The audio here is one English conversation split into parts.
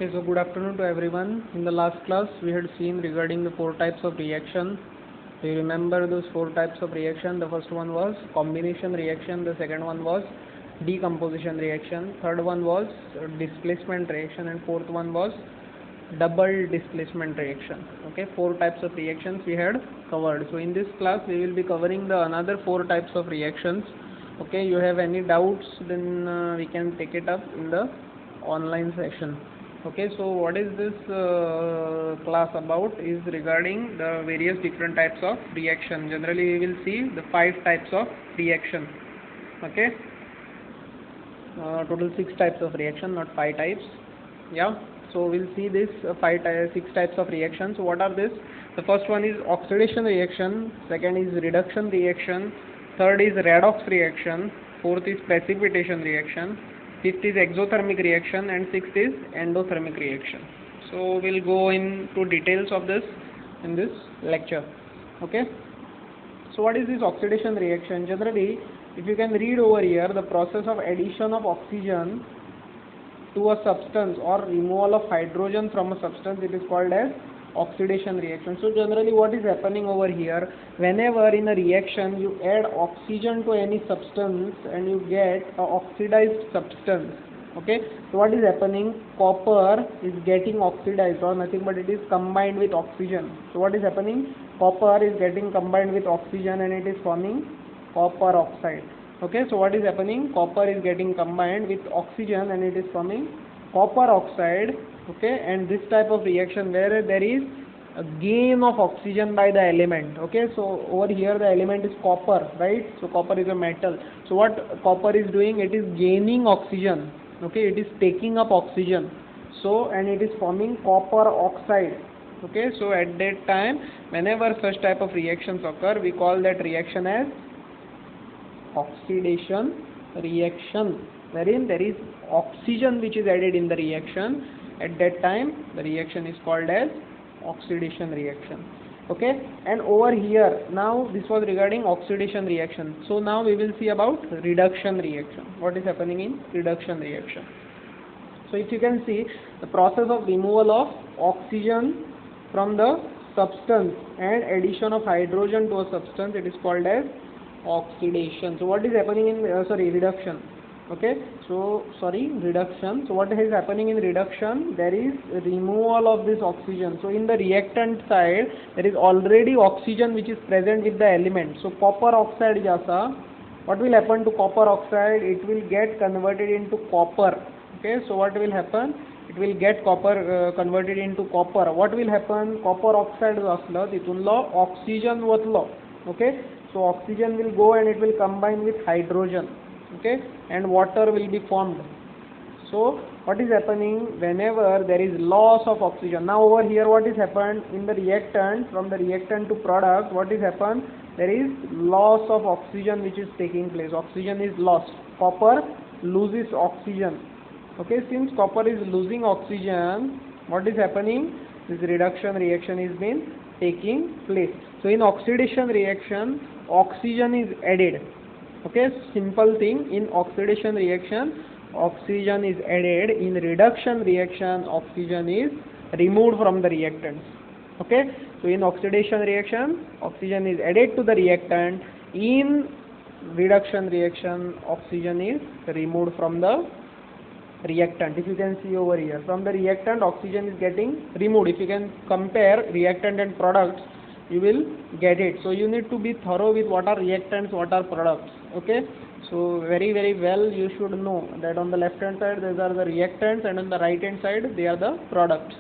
Okay, so good afternoon to everyone. In the last class, we had seen regarding the four types of reaction. Do you remember those four types of reaction? The first one was combination reaction, the second one was decomposition reaction, third one was displacement reaction, and fourth one was double displacement reaction. Okay, four types of reactions we had covered. So in this class, we will be covering the another four types of reactions. Okay, you have any doubts, then we can take it up in the online session. Okay, so what is this class about is regarding the various different types of reaction. Generally we will see the five types of reaction. Okay, total six types of reaction, not five types. Yeah, so we'll see this six types of reactions. So what are this? The first one is oxidation reaction, second is reduction reaction, third is redox reaction, fourth is precipitation reaction, fifth is exothermic reaction, and sixth is endothermic reaction. So we'll go into details of this in this lecture. Okay, so what is this oxidation reaction? Generally, if you can read over here, the process of addition of oxygen to a substance or removal of hydrogen from a substance, it is called as oxidation reaction. So generally what is happening over here, whenever in a reaction you add oxygen to any substance and you get a oxidized substance. Okay, so what is happening, copper is getting oxidized or nothing but it is combined with oxygen. So what is happening, copper is getting combined with oxygen and it is forming copper oxide. Okay, so what is happening, copper is getting combined with oxygen and it is forming copper oxide. Okay, and this type of reaction where there is a gain of oxygen by the element. Okay, so over here the element is copper, right? So copper is a metal. So what copper is doing, it is gaining oxygen. Okay, it is taking up oxygen, so and it is forming copper oxide. Okay, so at that time whenever such type of reactions occur, we call that reaction as oxidation reaction, wherein there is oxygen which is added in the reaction. At that time the reaction is called as oxidation reaction. Okay, and over here now this was regarding oxidation reaction. So now we will see about reduction reaction. What is happening in reduction reaction? So if you can see the process of removal of oxygen from the substance and addition of hydrogen to a substance, it is called as oxidation. So what is happening in reduction? Okay, so reduction. So what is happening in reduction? There is removal of this oxygen. So in the reactant side there is already oxygen which is present with the element. So copper oxide jasa, what will happen to copper oxide? It will get converted into copper. Okay, so what will happen? It will get copper converted into copper. What will happen? Copper oxide असलं तिथूनला oxygen वतलं. Okay, so oxygen will go and it will combine with hydrogen. Okay, and water will be formed. So what is happening whenever there is loss of oxygen? Now over here what is happened in the reactant, from the reactant to product, what is happened? There is loss of oxygen which is taking place. Oxygen is lost. Copper loses oxygen. Okay, since copper is losing oxygen, what is happening? This reduction reaction is been taking place. So in oxidation reaction, oxygen is added. Okay, simple thing, in oxidation reaction oxygen is added. In reduction reaction oxygen is removed from the reactants. Okay, so in oxidation reaction oxygen is added to the reactant. In reduction reaction oxygen is removed from the reactant. If you can see over here, from the reactant oxygen is getting removed. If you can compare reactant and products, you will get it. So you need to be thorough with what are reactants, what are products. Okay, so very well you should know that on the left hand side these are the reactants and on the right hand side they are the products.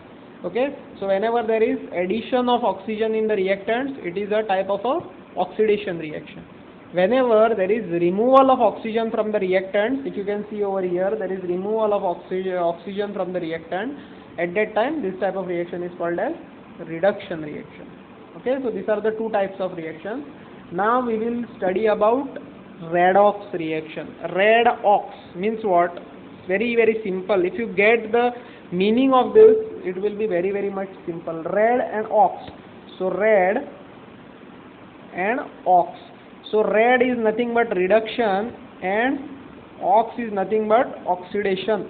Okay, so whenever there is addition of oxygen in the reactants, it is a type of a oxidation reaction. Whenever there is removal of oxygen from the reactants, if you can see over here, there is removal of oxygen from the reactant, at that time this type of reaction is called as reduction reaction. Okay, so these are the two types of reactions. Now we will study about redox reaction. Redox means what? Very simple. If you get the meaning of this, it will be very much simple. Red and ox. So red and ox. So red is nothing but reduction and ox is nothing but oxidation.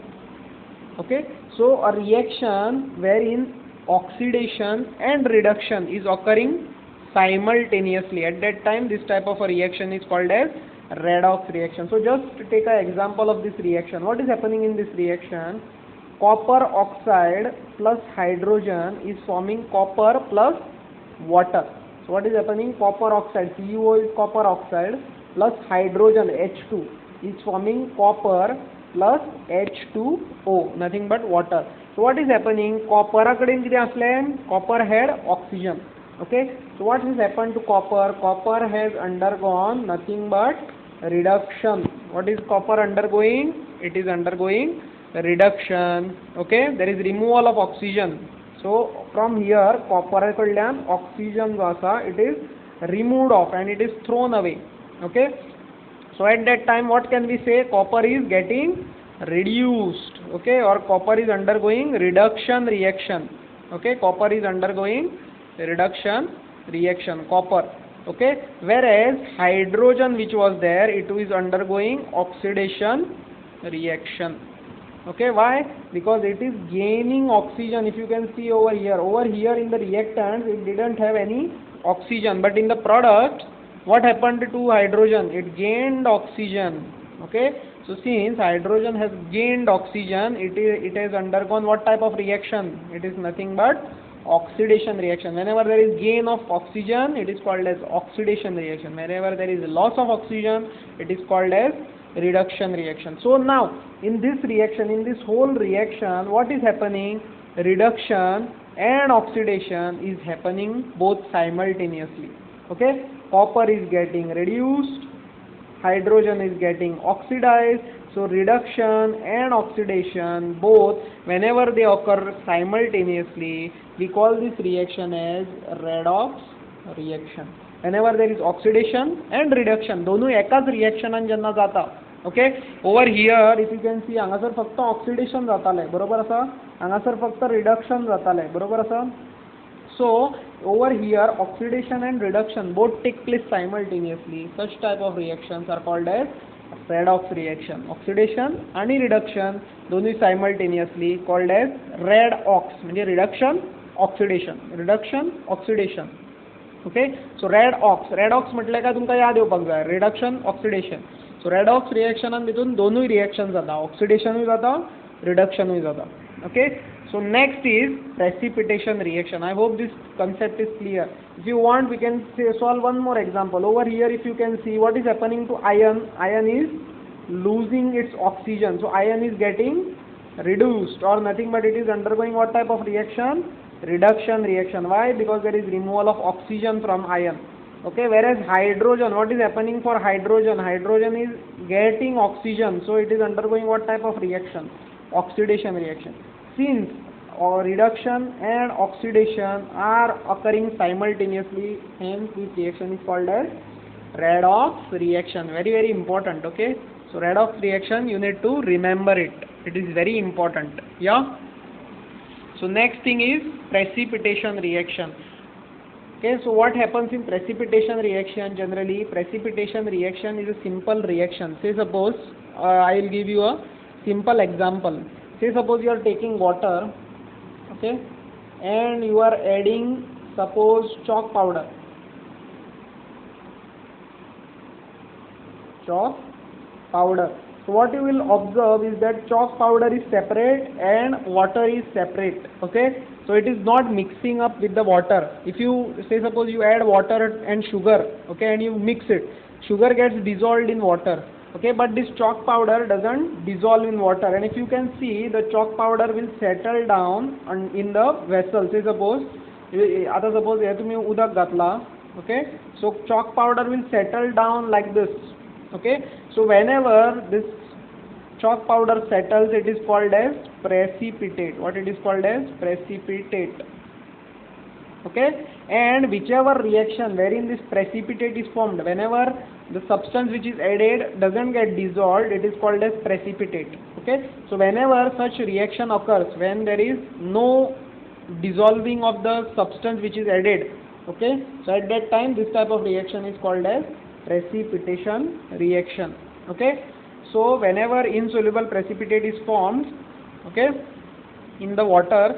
Okay, so a reaction wherein oxidation and reduction is occurring simultaneously. At that time, this type of a reaction is called as redox reaction. So just to take an example of this reaction. What is happening in this reaction? Copper oxide plus hydrogen is forming copper plus water. So what is happening? Copper oxide, CuO is copper oxide, plus hydrogen H2 is forming copper plus H2O, nothing but water. So what is happening? Copper copper had oxygen. Okay, so what has happened to copper? Copper has undergone nothing but reduction. What is copper undergoing? It is undergoing reduction. Okay, there is removal of oxygen. So from here copper कडल्यान oxygen जो आसा it is removed off and it is thrown away. Okay, so at that time what can we say? Copper is getting reduced. Okay, or copper is undergoing reduction reaction. Okay, copper is undergoing reduction reaction, copper. Okay, whereas hydrogen which was there, it is undergoing oxidation reaction. Okay, why? Because it is gaining oxygen. If you can see over here in the reactant it didn't have any oxygen, but in the product what happened to hydrogen? It gained oxygen. Okay, so since hydrogen has gained oxygen, it has undergone what type of reaction? It is nothing but oxidation reaction. Whenever there is gain of oxygen, it is called as oxidation reaction. Whenever there is loss of oxygen, it is called as reduction reaction. So now in this reaction, in this whole reaction, what is happening? Reduction and oxidation is happening both simultaneously. Okay, copper is getting reduced, hydrogen is getting oxidized. So reduction and oxidation both, whenever they occur simultaneously, we call this reaction as redox reaction. Whenever there is oxidation and reduction, दोनों एकाच रिएक्शनान जेन्ना जाता. Okay, over here if you can see हांगासर फक्त oxidation जाताले, बरोबर आसा. हांगासर फक्त रिडक्शन जाताले, बरोबर आसा. So over here oxidation and reduction both take place simultaneously. Such type of reactions are called as redox reaction. Oxidation and reduction दोन्ही simultaneously called as redox. म्हणजे reduction oxidation, reduction oxidation. Okay, so redox म्हटले काय तुमका याद येवपाक जाय. reduction oxidation. So redox reaction भितून दोनूय reaction जाता, oxidation जाता, reduction जाता. Okay, so next is precipitation reaction. I hope this concept is clear. If you want, we can solve one more example. Over here if you can see what is happening to iron. Iron is losing its oxygen, so iron is getting reduced or nothing but it is undergoing what type of reaction? Reduction reaction. Why? Because there is removal of oxygen from iron. Okay, whereas hydrogen, what is happening for hydrogen? Hydrogen is getting oxygen, so it is undergoing what type of reaction? Oxidation reaction. Since reduction and oxidation are occurring simultaneously, hence this reaction is called as redox reaction. Very very important. Okay, so redox reaction, you need to remember it. It is very important. Yeah. So next thing is precipitation reaction. Okay, so what happens in precipitation reaction? Generally, precipitation reaction is a simple reaction. Say suppose I will give you a simple example. Say suppose you are taking water, okay, and you are adding suppose chalk powder. Chalk powder. So what you will observe is that chalk powder is separate and water is separate. Okay, so it is not mixing up with the water. If you say suppose you add water and sugar, okay, and you mix it, sugar gets dissolved in water. Okay, but this chalk powder doesn't dissolve in water, and if you can see, the chalk powder will settle down in the vessel. Say suppose आता suppose here तुम्ही उदक घातला, okay, so chalk powder will settle down like this. Okay, so whenever this chalk powder settles, it is called as precipitate. What it is called as? Precipitate. Okay, and whichever reaction wherein this precipitate is formed, whenever the substance which is added doesn't get dissolved, it is called as precipitate. Okay, so whenever such reaction occurs, when there is no dissolving of the substance which is added, okay, so at that time this type of reaction is called as precipitation reaction. Okay, so whenever insoluble precipitate is formed, Okay, in the water,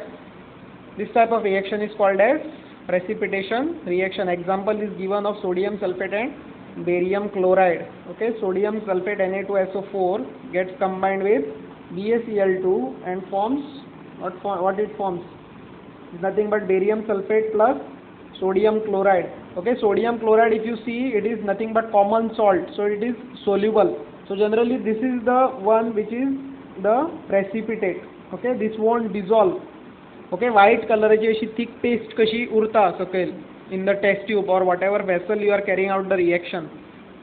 this type of reaction is called as precipitation reaction. Example is given of sodium sulfate and barium chloride. Okay, sodium sulfate Na2SO4 gets combined with BaCl2 and forms what it forms? It's nothing but barium sulfate plus sodium chloride. Okay, sodium chloride, if you see, it is nothing but common salt, so it is soluble. So generally this is the one which is the precipitate. Okay, this won't dissolve. Okay, white color ची thick paste कशी उरता सकयल in the test tube or whatever vessel you are carrying out the reaction.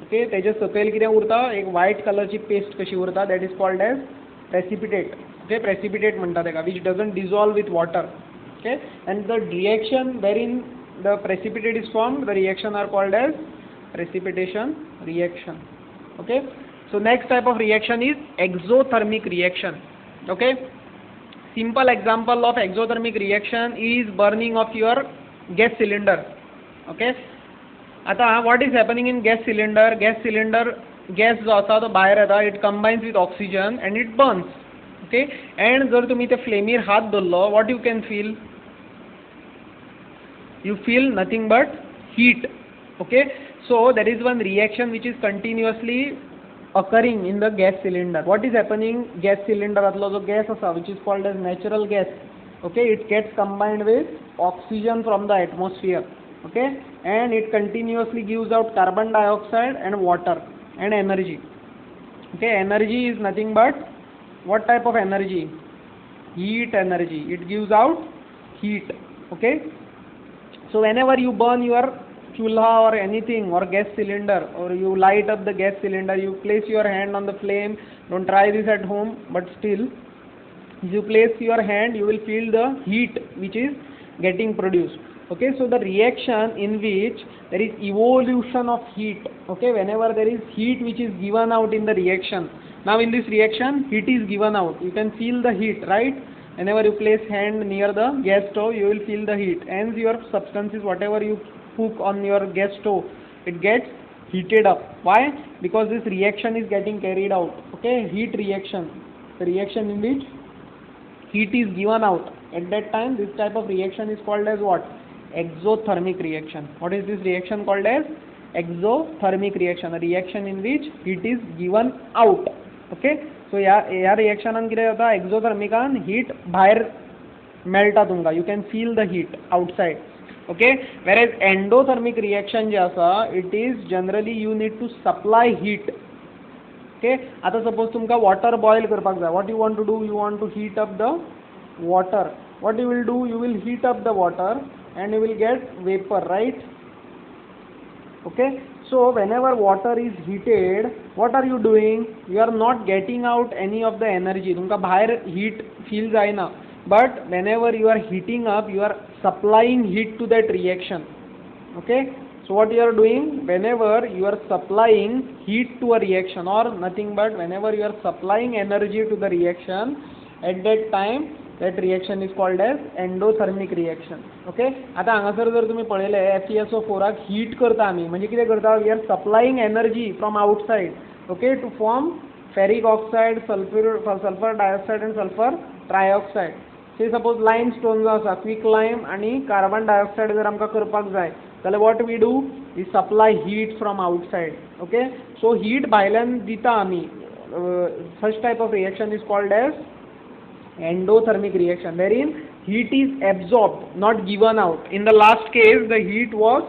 Okay, तेजे सकयल कितें उरता, एक white color ची paste कशी उरता, that is called as precipitate. Okay, precipitate म्हणटा तेका, which doesn't dissolve with water. Okay, and the reaction wherein the precipitate is formed, the reaction are called as precipitation reaction. Okay, so next type of reaction is exothermic reaction. Okay, simple example of exothermic reaction is burning of your gas cylinder. Okay, आता what is happening in gas cylinder? Gas जो आसा तो भायर येता, it combines with oxygen and it burns. Okay, and जर तुम्ही ते फ्लेमीर हात धरलो, what you can feel? You feel nothing but heat. Okay, so there is one reaction which is continuously occurring in the gas cylinder. What is happening? Gas cylinder atlo jo gas asa, which is called as natural gas. Okay, it gets combined with oxygen from the atmosphere. Okay, and it continuously gives out carbon dioxide and water and energy. Okay, energy is nothing but what type of energy? Heat energy. It gives out heat. Okay, so whenever you burn your chulha or anything or gas cylinder, or you light up the gas cylinder, you place your hand on the flame. Don't try this at home, but still, if you place your hand, you will feel the heat which is getting produced. Okay, so the reaction in which there is evolution of heat. Okay, whenever there is heat which is given out in the reaction. Now in this reaction, heat is given out. You can feel the heat, right? Whenever you place hand near the gas stove, you will feel the heat. Hence your substances, whatever you cook on your gas stove, it gets heated up. Why? Because this reaction is getting carried out. Okay, heat reaction. The reaction in which heat is given out. At that time, this type of reaction is called as what? Exothermic reaction. What is this reaction called as? Exothermic reaction. A reaction in which heat is given out. Okay, so या reaction कितें जाता? Exothermic heat भायर मेळटा तुमकां. You can feel the heat outside. Okay, whereas endothermic reaction जे आसा, it is generally you need to supply heat. Okay, आता suppose तुमकां water boil करपाक जाय. What you want to do? You want to heat up the water. What you will do? You will heat up the water and you will get vapor, right? Okay, so whenever water is heated, what are you doing? You are not getting out any of the energy. तुमका बाहेर heat feel जायना. But whenever you are heating up, you are supplying heat to that reaction. Okay, so what you are doing? Whenever you are supplying heat to a reaction, or nothing but whenever you are supplying energy to the reaction, at that time that reaction is called as endothermic reaction. Okay, आता हांगासर जर तुम्ही पळयले FeSO4 क heat करता आमी, म्हणजे कितें करता? We are supplying energy from outside, okay, to form ferric oxide, sulfur dioxide and sulfur trioxide. Say suppose limestone जो आसा, quick lime आणि carbon dioxide जर आमकां करपाक जाय, जाल्यार what we do? We supply heat from outside. Okay, so heat भायल्यान दिता आमी. Such type of reaction is called as endothermic reaction, wherein heat is absorbed, not given out. In the last case, the heat was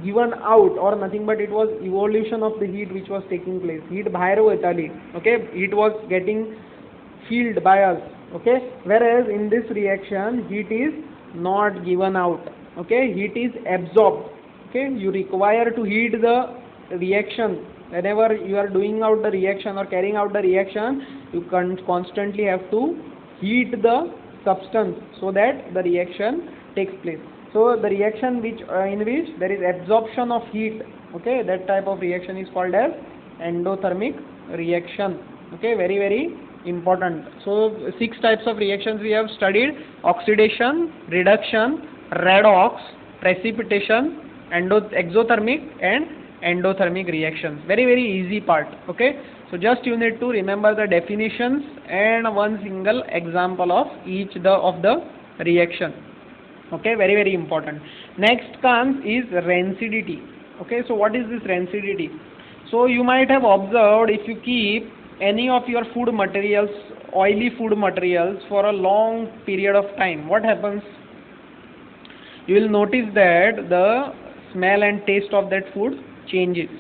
given out, or nothing but it was evolution of the heat which was taking place. Heat bahar vaitali. Okay, heat was getting filled by us. Okay, whereas in this reaction, heat is not given out. Okay, heat is absorbed. Okay, you require to heat the reaction. Whenever you are doing out the reaction or carrying out the reaction, you constantly have to heat the substance so that the reaction takes place. So the reaction which in which there is absorption of heat, okay, that type of reaction is called as endothermic reaction. Okay, very very important. So 6 types of reactions we have studied: oxidation, reduction, redox, precipitation, exothermic and endothermic reactions. Very very easy part. Okay. So just you need to remember the definitions and one single example of each of the reaction. Okay, very very important. Next comes is rancidity. Okay, so what is this rancidity? So you might have observed, if you keep any of your food materials, oily food materials, for a long period of time, what happens? You will notice that the smell and taste of that food changes.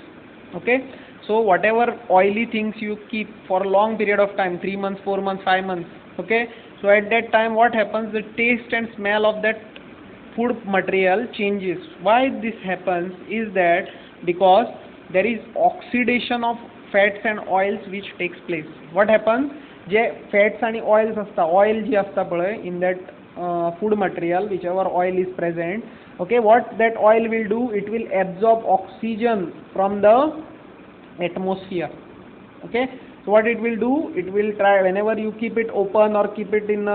Okay, so whatever oily things you keep for a long period of time, 3 months, 4 months, 5 months, okay, so at that time what happens? The taste and smell of that food material changes. Why this happens is that because there is oxidation of fats and oils which takes place. What happens? J fats आणि oils असता, oil जी असता पळय in that food material, whichever oil is present, okay, what that oil will do, it will absorb oxygen from the atmosphere. Okay, so what it will do, it will try, whenever you keep it open or keep it in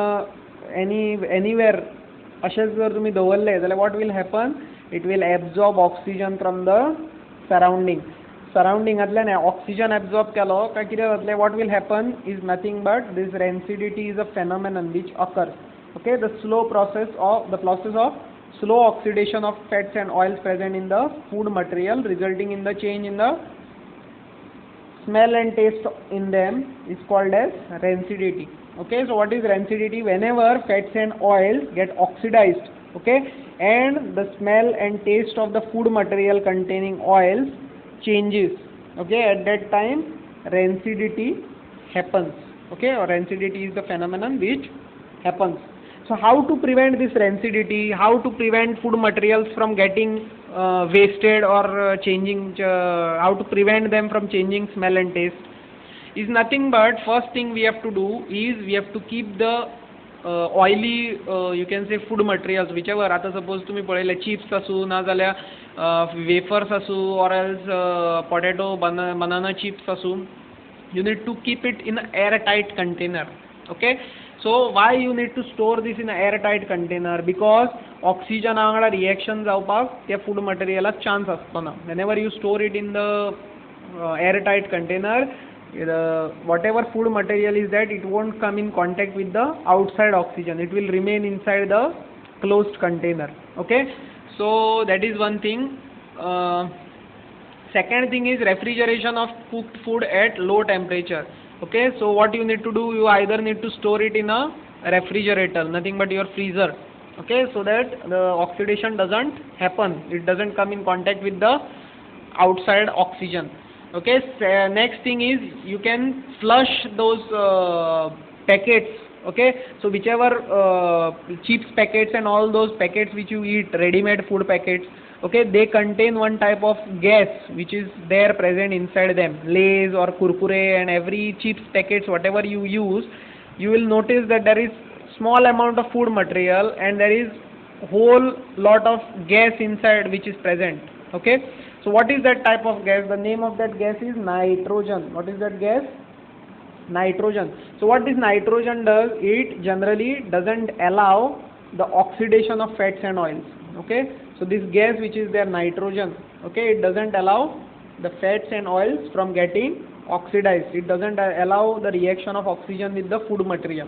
anywhere असेच जर तुम्ही दवरले जाल्यार what will happen, it will absorb oxygen from the surroundingatल्यान oxygen absorb केलो काय कितें जातलें, what will happen is nothing but this rancidity is a phenomenon which occurs. Okay, the process of slow oxidation of fats and oils present in the food material, resulting in the change in the smell and taste in them, is called as rancidity. Okay, so what is rancidity? Whenever fats and oils get oxidized, okay, and the smell and taste of the food material containing oils changes, okay, at that time rancidity happens. Okay, or rancidity is the phenomenon which happens. So how to prevent this rancidity, how to prevent food materials from getting wasted or changing, how to prevent them from changing smell and taste, is nothing but, first thing we have to do is we have to keep the oily you can say food materials, whichever, आता suppose तुम्ही पळयले chips असू ना जाल्यार wafers असू or else potato banana chips असू, you need to keep it in an airtight container. Okay, so why you need to store this in an airtight container? Because oxygen वांगडा reaction जावपाक त्या food material chance असतना. Whenever you store it in the airtight container, whatever food material is that, it won't come in contact with the outside oxygen, it will remain inside the closed container. Okay, so that is one thing. Second thing is refrigeration of cooked food at low temperature. Okay, so what you need to do, you either need to store it in a refrigerator, nothing but your freezer, okay, so that the oxidation doesn't happen, it doesn't come in contact with the outside oxygen. Okay, next thing is you can flush those packets. Okay, so whichever chips packets and all those packets which you eat, ready-made food packets, okay, they contain one type of gas which is there present inside them. Lays or Kurkure and every chips packets whatever you use, you will notice that there is small amount of food material and there is whole lot of gas inside which is present. Okay, so what is that type of gas? The name of that gas is nitrogen. What is that gas? Nitrogen. So what this nitrogen does, it generally doesn't allow the oxidation of fats and oils. Okay, so this gas which is there, nitrogen, okay, it doesn't allow the fats and oils from getting oxidized, it doesn't allow the reaction of oxygen with the food material.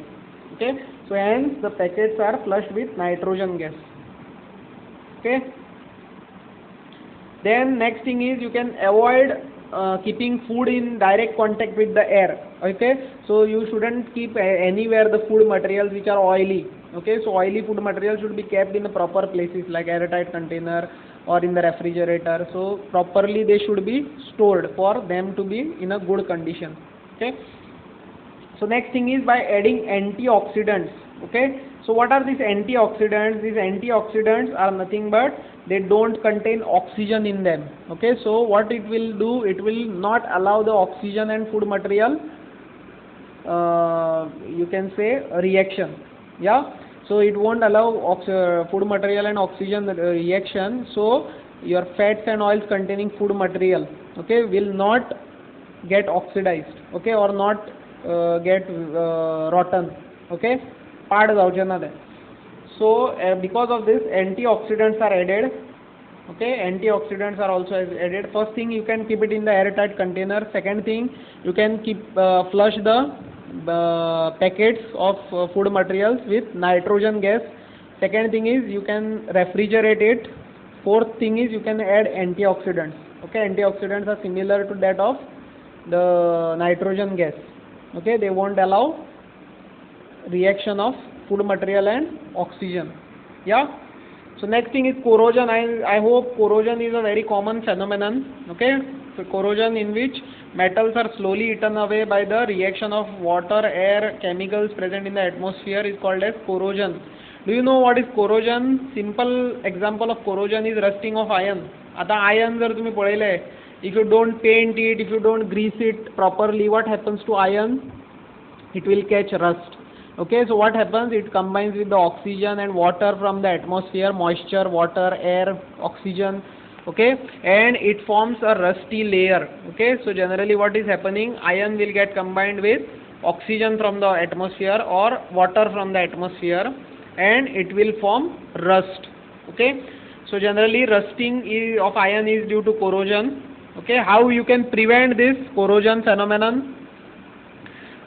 Okay, so hence the packets are flushed with nitrogen gas. Okay, then next thing is you can avoid keeping food in direct contact with the air. Okay, so you shouldn't keep anywhere the food materials which are oily. Okay, so oily food materials should be kept in the proper places like airtight container or in the refrigerator. So properly they should be stored for them to be in a good condition. Okay, so next thing is by adding antioxidants. Okay, so what are these antioxidants? These antioxidants are nothing but they don't contain oxygen in them. Okay, so what it will do, it will not allow the oxygen and food material you can say reaction. Yeah, so it won't allow food material and oxygen reaction, so your fats and oils containing food material, okay, will not get oxidized, okay, or not get rotten, okay, पाड जावचे ना ते. So because of this antioxidants are added Okay, antioxidants are also added. First thing, you can keep it in the airtight container. Second thing, you can keep flush the packets of food materials with nitrogen gas. Second thing is you can refrigerate it. Fourth thing is you can add antioxidants. Okay, antioxidants are similar to that of the nitrogen gas. Okay, they won't allow reaction of food material and oxygen. Yeah. So next thing is corrosion. I hope corrosion is a very common phenomenon. Okay, so corrosion in which metals are slowly eaten away by the reaction of water, air, chemicals present in the atmosphere is called as corrosion. Do you know what is corrosion? Simple example of corrosion is rusting of iron. आता iron जर तुम्ही पळयले, if you don't paint it, if you don't grease it properly, what happens to iron? It will catch rust. Okay, so what happens? It combines with the oxygen and water from the atmosphere, moisture, water, air, oxygen. Okay, and it forms a rusty layer. Okay, so generally what is happening? Iron will get combined with oxygen from the atmosphere or water from the atmosphere, and it will form rust. Okay, so generally rusting of iron is due to corrosion. Okay, how you can prevent this corrosion phenomenon?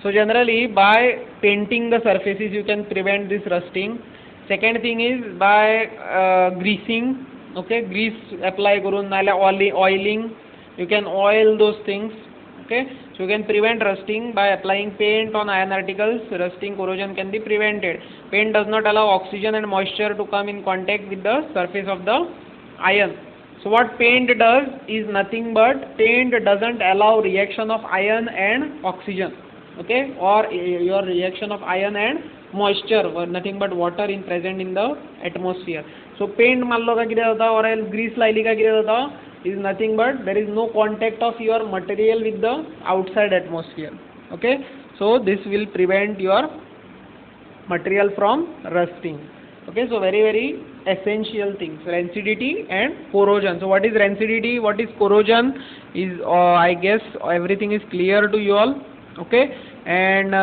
So generally by painting the surfaces you can prevent this rusting. Second thing is by greasing. Okay, grease apply करून नाल्या oiling. You can oil those things. Okay, so you can prevent rusting by applying paint on iron articles. Rusting, corrosion can be prevented. Paint does not allow oxygen and moisture to come in contact with the surface of the iron. So what paint does is nothing but paint doesn't allow reaction of iron and oxygen. Okay, or your reaction of iron and moisture, or nothing but water in present in the atmosphere. So paint मारलो का कितें जाता, or else grease लायली का कितें जाता, is nothing but there is no contact of your material with the outside atmosphere. Okay, so this will prevent your material from rusting. Okay, so very essential things, rancidity and corrosion. So what is rancidity, what is corrosion is I guess everything is clear to you all. Okay, and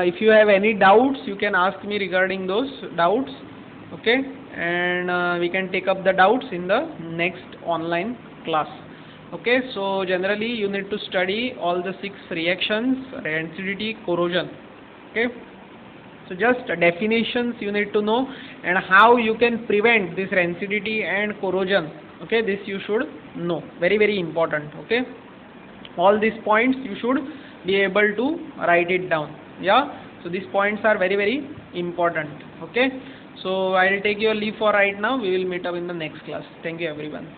if you have any doubts you can ask me regarding those doubts. Okay, and we can take up the doubts in the next online class. Okay, so generally you need to study all the 6 reactions: rancidity, corrosion. Okay, so just definitions you need to know, and how you can prevent this rancidity and corrosion. Okay, this you should know, very important. Okay, all these points you should be able to write it down. Yeah, so these points are very important. Okay, so I will take your leave for right now. We will meet up in the next class. Thank you everyone.